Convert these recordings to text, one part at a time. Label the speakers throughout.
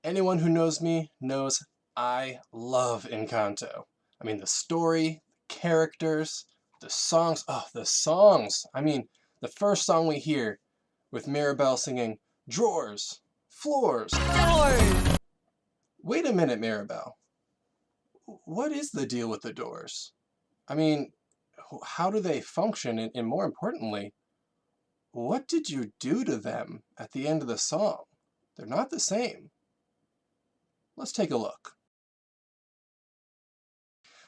Speaker 1: Anyone who knows me knows I love Encanto. I mean, the story, characters, the songs. Oh, the songs! I mean, the first song we hear with Mirabel singing, drawers, floors.
Speaker 2: Doors!
Speaker 1: Wait a minute, Mirabel. What is the deal with the doors? I mean, how do they function? And more importantly, what did you do to them at the end of the song? They're not the same. Let's take a look.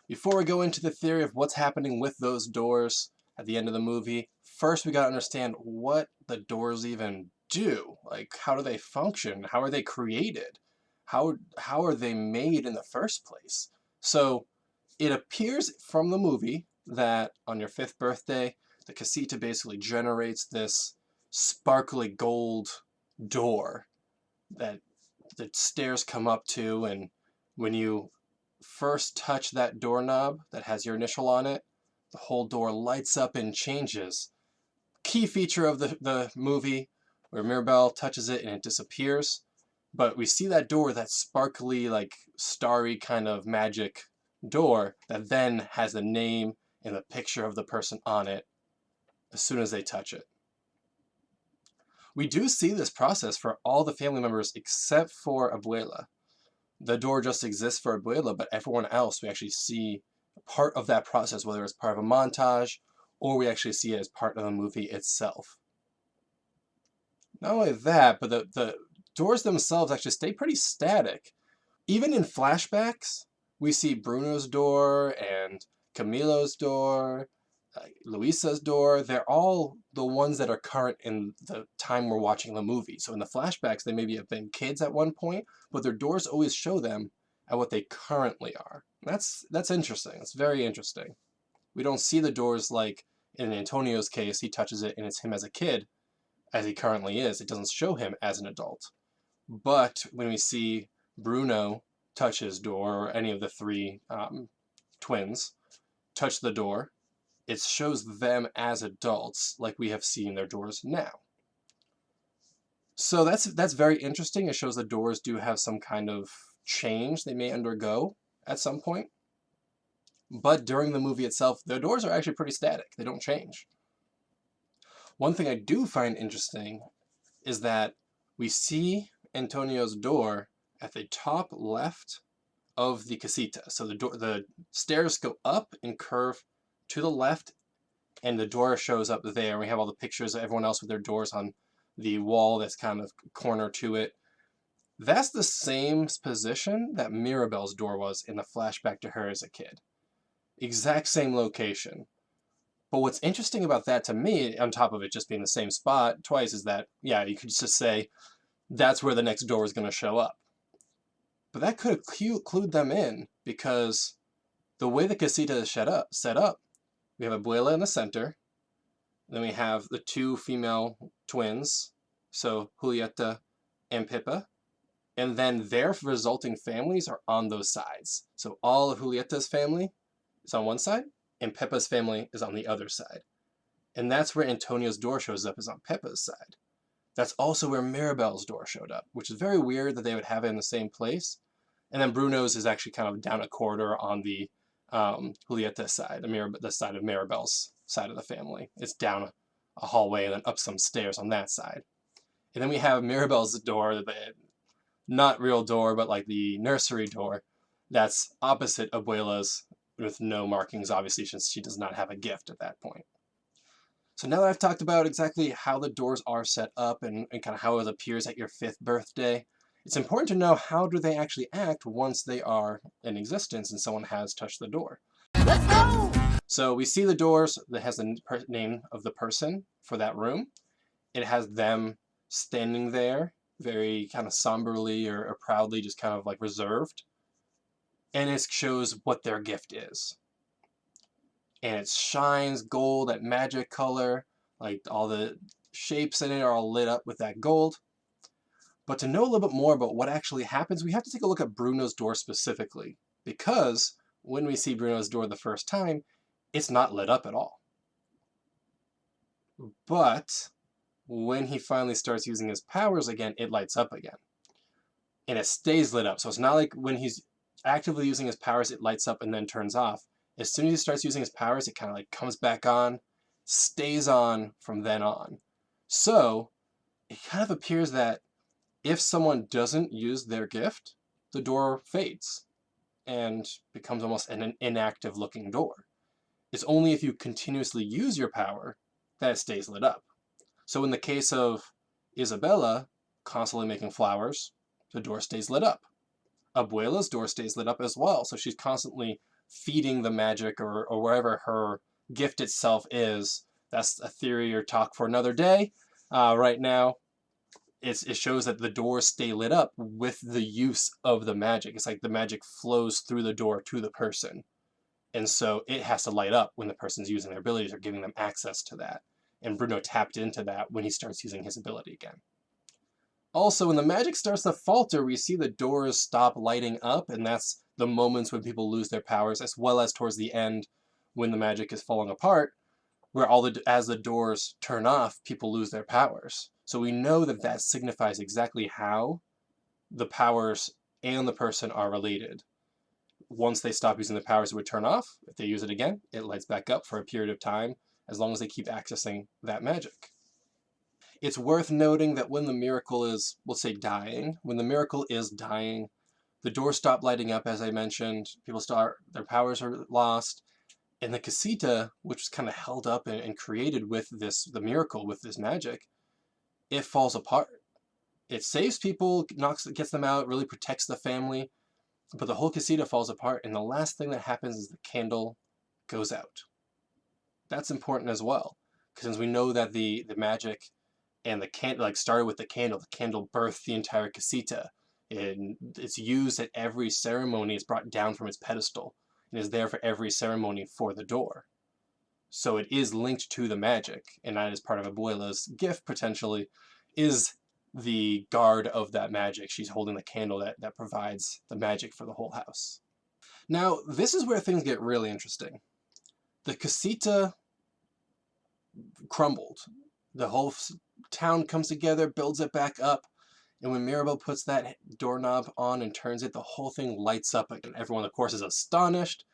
Speaker 1: Before we go into the theory of what's happening with those doors at the end of the movie, first we gotta understand what the doors even do. Like, how do they function? How are they created? How are they made in the first place? So, it appears from the movie that on your 5th birthday, the casita basically generates this sparkly gold door that the stairs come up to, and when you first touch that doorknob that has your initial on it, the whole door lights up and changes. Key feature of the movie where Mirabel touches it and it disappears. But we see that door, that sparkly, like starry kind of magic door that then has the name and the picture of the person on it as soon as they touch it. We do see this process for all the family members except for Abuela. The door just exists for Abuela, but everyone else we actually see part of that process, whether it's part of a montage or we actually see it as part of the movie itself. Not only that, but the doors themselves actually stay pretty static. Even in flashbacks, we see Bruno's door and Camilo's door, Luisa's door. They're all the ones that are current in the time we're watching the movie. So in the flashbacks, they maybe have been kids at one point, but their doors always show them at what they currently are. That's interesting. It's very interesting. We don't see the doors like in Antonio's case, he touches it and it's him as a kid, as he currently is. It doesn't show him as an adult. But when we see Bruno touch his door, or any of the three twins touch the door, it shows them as adults like we have seen their doors now. So that's very interesting. It shows the doors do have some kind of change they may undergo at some point. But during the movie itself, the doors are actually pretty static. They don't change. One thing I do find interesting is that we see Antonio's door at the top left of the casita. So the stairs go up and curve to the left, and the door shows up there. We have all the pictures of everyone else with their doors on the wall that's kind of corner to it. That's the same position that Mirabel's door was in the flashback to her as a kid. Exact same location. But what's interesting about that to me, on top of it just being the same spot twice, is that, yeah, you could just say that's where the next door is going to show up. But that could clue them in, because the way the casita is set up, we have Abuela in the center, then we have the two female twins, so Julieta and Pippa, and then their resulting families are on those sides. So all of Julieta's family is on one side, and Pippa's family is on the other side. And that's where Antonio's door shows up, is on Pippa's side. That's also where Mirabel's door showed up, which is very weird that they would have it in the same place. And then Bruno's is actually kind of down a corridor on the Julieta side, the side of Mirabel's side of the family. It's down a hallway and then up some stairs on that side. And then we have Mirabel's door, not real door, but like the nursery door, that's opposite Abuela's, with no markings, obviously, since she does not have a gift at that point. So now that I've talked about exactly how the doors are set up and kind of how it appears at your 5th birthday, it's important to know how do they actually act once they are in existence and someone has touched the door.
Speaker 2: Let's go!
Speaker 1: So we see the doors that has the name of the person for that room. It has them standing there, very kind of somberly or proudly, just kind of like reserved. And it shows what their gift is. And it shines gold, that magic color, like all the shapes in it are all lit up with that gold. But to know a little bit more about what actually happens, we have to take a look at Bruno's door specifically, because when we see Bruno's door the first time, it's not lit up at all. But when he finally starts using his powers again, it lights up again. and it stays lit up. So it's not like when he's actively using his powers, it lights up and then turns off. As soon as he starts using his powers, it kind of like comes back on, stays on from then on. So it kind of appears that if someone doesn't use their gift, the door fades and becomes almost an inactive looking door. It's only if you continuously use your power that it stays lit up. So in the case of Isabella constantly making flowers, the door stays lit up. Abuela's door stays lit up as well, so she's constantly feeding the magic or wherever her gift itself is. That's a theory or talk for another day. Right now, it shows that the doors stay lit up with the use of the magic. It's like the magic flows through the door to the person. And so it has to light up when the person's using their abilities or giving them access to that. And Bruno tapped into that when he starts using his ability again. Also, when the magic starts to falter, we see the doors stop lighting up, and that's the moments when people lose their powers, as well as towards the end when the magic is falling apart, where as the doors turn off, people lose their powers. So we know that that signifies exactly how the powers and the person are related. Once they stop using the powers, it would turn off. If they use it again, it lights back up for a period of time, as long as they keep accessing that magic. It's worth noting that when the miracle is, we'll say, dying, when the miracle is dying, the doors stop lighting up, as I mentioned, people start, their powers are lost, and the casita, which was kind of held up and created with the miracle, with this magic, it falls apart. It saves people, gets them out, really protects the family, but the whole casita falls apart, and the last thing that happens is the candle goes out. That's important as well, because since we know that the magic and the candle started with the candle birthed the entire casita, and it's used at every ceremony. It's brought down from its pedestal and is there for every ceremony for the door. So it is linked to the magic, and that is part of Abuela's gift, potentially, is the guard of that magic. She's holding the candle that provides the magic for the whole house. Now, this is where things get really interesting. The casita crumbled. The whole town comes together, builds it back up, and when Mirabel puts that doorknob on and turns it, the whole thing lights up again. Everyone, of course, is astonished.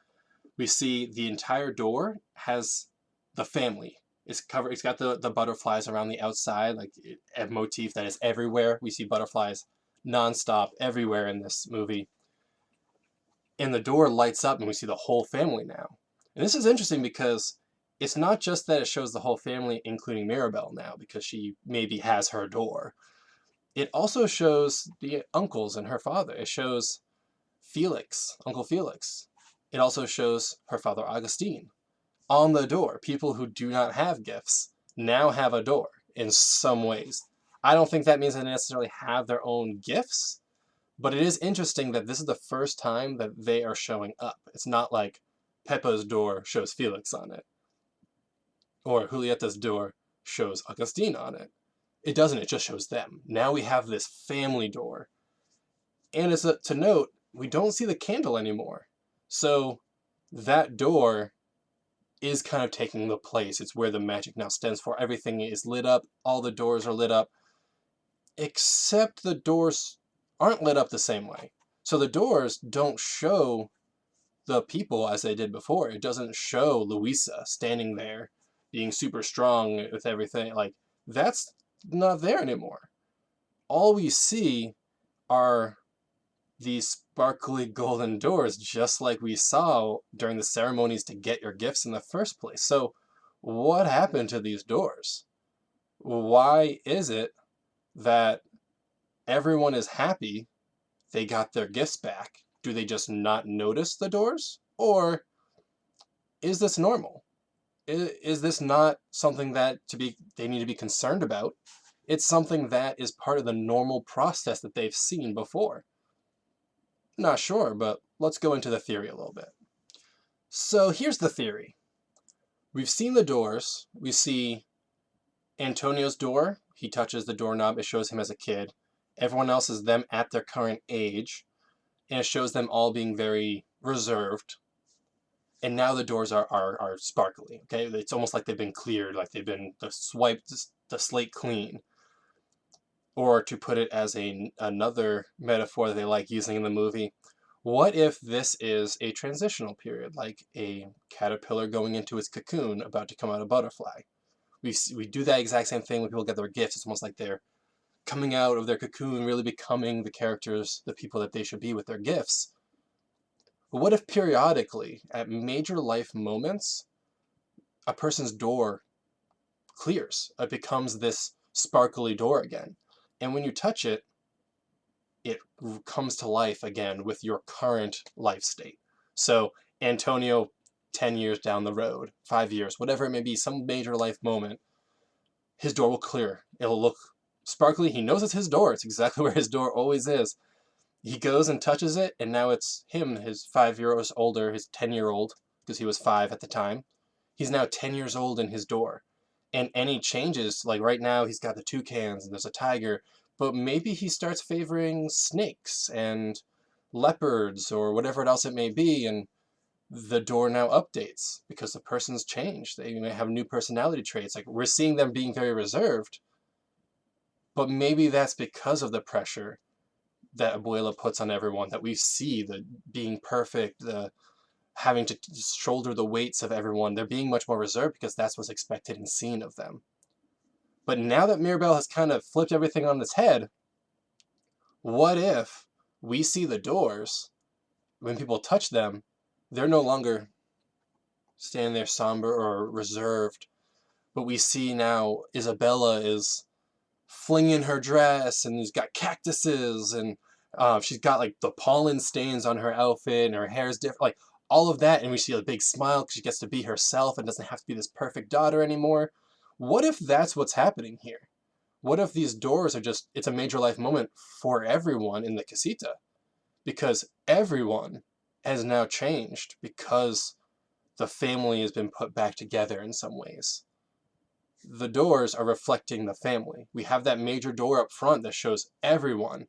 Speaker 1: We see the entire door has the family. It's covered. It's got the butterflies around the outside, like a motif that is everywhere. We see butterflies nonstop everywhere in this movie. And the door lights up and we see the whole family now. And this is interesting because it's not just that it shows the whole family, including Mirabel now, because she maybe has her door. It also shows the uncles and her father. It shows Felix, Uncle Felix. It also shows her father, Augustine, on the door. People who do not have gifts now have a door in some ways. I don't think that means they necessarily have their own gifts, but it is interesting that this is the first time that they are showing up. It's not like Peppa's door shows Felix on it, or Julieta's door shows Augustine on it. It doesn't, it just shows them. Now we have this family door. And it's to note, we don't see the candle anymore. So that door is kind of taking the place. It's where the magic now stands for. Everything is lit up. All the doors are lit up. Except the doors aren't lit up the same way. So the doors don't show the people as they did before. It doesn't show Luisa standing there being super strong with everything. Like, that's not there anymore. All we see are these sparkly golden doors, just like we saw during the ceremonies to get your gifts in the first place. So what happened to these doors? Why is it that everyone is happy they got their gifts back? Do they just not notice the doors? Or is this normal? Is this not something that they need to be concerned about? It's something that is part of the normal process that they've seen before. Not sure, but let's go into the theory a little bit. So here's the theory. We've seen the doors. We see Antonio's door. He touches the doorknob. It shows him as a kid. Everyone else is them at their current age. And it shows them all being very reserved. And now the doors are sparkly. Okay, it's almost like they've been cleared, like they've been swiped the slate clean. Or to put it as another metaphor that they like using in the movie, what if this is a transitional period, like a caterpillar going into its cocoon, about to come out a butterfly? We do that exact same thing when people get their gifts. It's almost like they're coming out of their cocoon, really becoming the characters, the people that they should be with their gifts. But what if periodically, at major life moments, a person's door clears? It becomes this sparkly door again. And when you touch it, it comes to life again with your current life state. So Antonio, 10 years down the road, 5 years, whatever it may be, some major life moment, his door will clear. It'll look sparkly. He knows it's his door. It's exactly where his door always is. He goes and touches it, and now it's him, his 5 years older, his 10-year-old, because he was 5 at the time. He's now 10 years old in his door. And any changes, like right now he's got the toucans and there's a tiger, but maybe he starts favoring snakes and leopards or whatever else it may be, and the door now updates because the person's changed. They may have new personality traits. Like, we're seeing them being very reserved, but maybe that's because of the pressure that Abuela puts on everyone, that we see the being perfect, the having to shoulder the weights of everyone. They're being much more reserved because that's what's expected and seen of them. But now that Mirabel has kind of flipped everything on its head, what if we see the doors, when people touch them, they're no longer standing there somber or reserved, but we see now Isabella is flinging her dress, and she's got cactuses, and she's got like the pollen stains on her outfit, and her hair's different, like all of that, and we see a big smile because she gets to be herself and doesn't have to be this perfect daughter anymore. What if that's what's happening here? What if these doors are just, it's a major life moment for everyone in the casita? Because everyone has now changed because the family has been put back together in some ways. The doors are reflecting the family. We have that major door up front that shows everyone,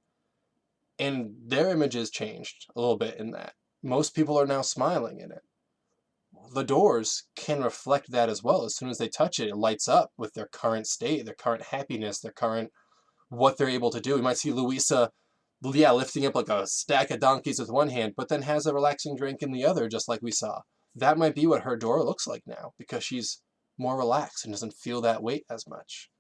Speaker 1: and their images changed a little bit in that. Most people are now smiling in it. The doors can reflect that as well. As soon as they touch it, it lights up with their current state, their current happiness, their current, what they're able to do. We might see Luisa, yeah, lifting up like a stack of donkeys with one hand, but then has a relaxing drink in the other, just like we saw. That might be what her door looks like now, because she's more relaxed and doesn't feel that weight as much.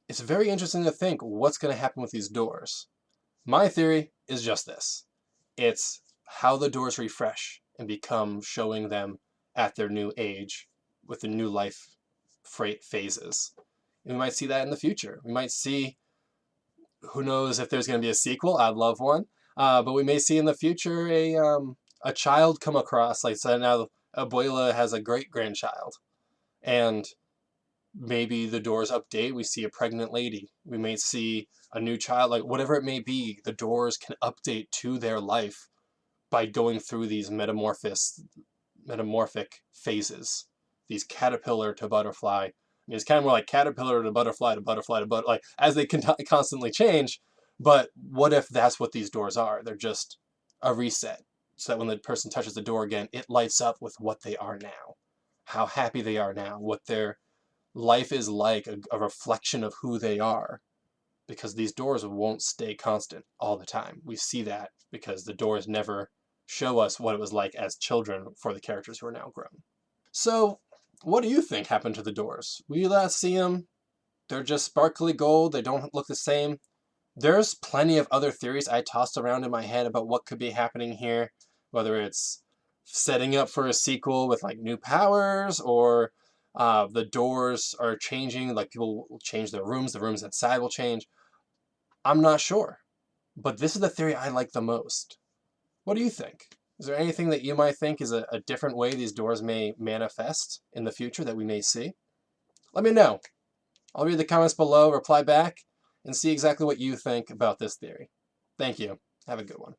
Speaker 1: It's very interesting to think what's going to happen with these doors. My theory is just this. It's how the doors refresh and become showing them at their new age with the new life phases. And we might see that in the future. We might see, who knows if there's going to be a sequel. I'd love one. But we may see in the future a child come across, like, so now Abuela has a great-grandchild, and maybe the doors update. We see a pregnant lady. We may see a new child, like whatever it may be. The doors can update to their life by going through these metamorphic phases, these caterpillar to butterfly. I mean, it's kind of more like caterpillar to butterfly to butterfly to butterfly, like as they constantly change. But what if that's what these doors are? They're just a reset, so that when the person touches the door again, it lights up with what they are now, how happy they are now, what their life is like, a reflection of who they are. Because these doors won't stay constant all the time. We see that because the doors never show us what it was like as children for the characters who are now grown. So, what do you think happened to the doors? We last see them. They're just sparkly gold. They don't look the same. There's plenty of other theories I tossed around in my head about what could be happening here, whether it's setting up for a sequel with like new powers, or the doors are changing, like people will change their rooms, the rooms inside will change. I'm not sure, but this is the theory I like the most. What do you think? Is there anything that you might think is a different way these doors may manifest in the future that we may see? Let me know. I'll read the comments below, reply back, and see exactly what you think about this theory. Thank you. Have a good one.